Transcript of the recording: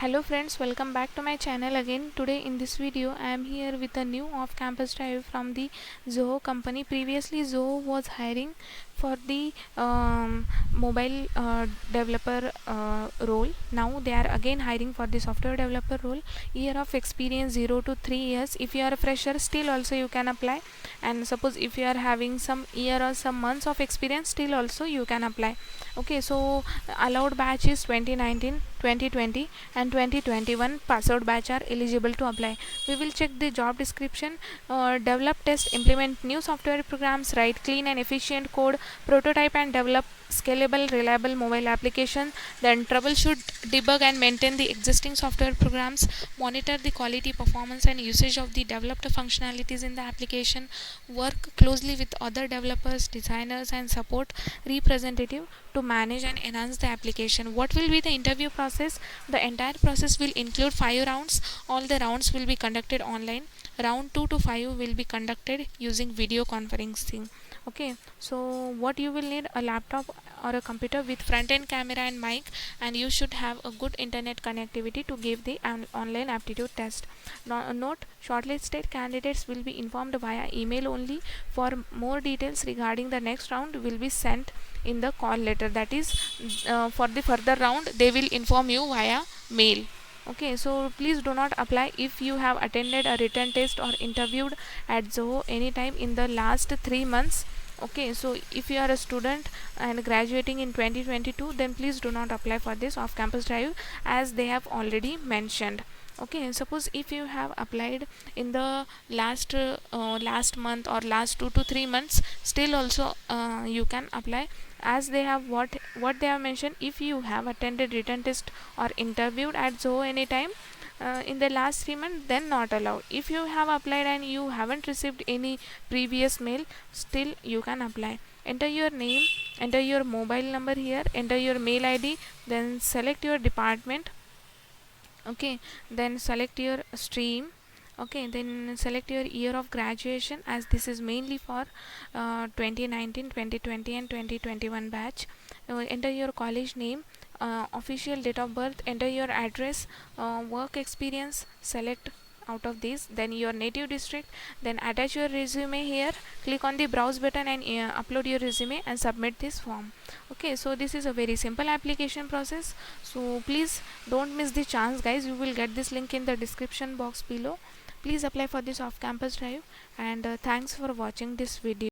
Hello friends, welcome back to my channel again. Today in this video I am here with a new off-campus drive from the Zoho company. Previously Zoho was hiring for the mobile developer role. Now they are again hiring for the software developer role. Year of experience 0 to 3 years. If you are a fresher, still also you can apply, and suppose if you are having some year or some months of experience, still also you can apply. Okay, so allowed batch is 2019, 2020 and 2021 pass out batch are eligible to apply. We will check the job description. Develop, test, implement new software programs, write clean and efficient code, prototype and develop scalable reliable mobile application, then troubleshoot, debug and maintain the existing software programs, monitor the quality, performance and usage of the developed functionalities in the application, work closely with other developers, designers and support representative to manage and enhance the application. What will be the interview process? The entire process will include 5 rounds. All the rounds will be conducted online. Round 2 to 5 will be conducted using video conferencing. Okay, so what you will need: a laptop or a computer with front end camera and mic, and you should have a good internet connectivity to give the online aptitude test. Note: shortlisted candidates will be informed via email only. For more details regarding the next round will be sent in the call letter, that is for the further round they will inform you via mail. Okay, so please do not apply if you have attended a written test or interviewed at Zoho anytime in the last 3 months. Okay, so if you are a student and graduating in 2022, then please do not apply for this off campus drive, as they have already mentioned. Okay, and suppose if you have applied in the last month or last 2 to 3 months, still also you can apply, as they have what they have mentioned. If you have attended written test or interviewed at Zoho anytime in the last 3 months, then not allowed. If you have applied and you haven't received any previous mail, still you can apply. Enter your name, enter your mobile number here, enter your mail ID, then select your department. Okay, then select your stream. Okay, then select your year of graduation, as this is mainly for 2019, 2020 and 2021 batch. Enter your college name, official date of birth, enter your address, work experience, select out of this, then your native district, then attach your resume here. Click on the browse button and upload your resume and submit this form. Okay, so this is a very simple application process, so please don't miss the chance guys. You will get this link in the description box below. Please apply for this off campus drive, and thanks for watching this video.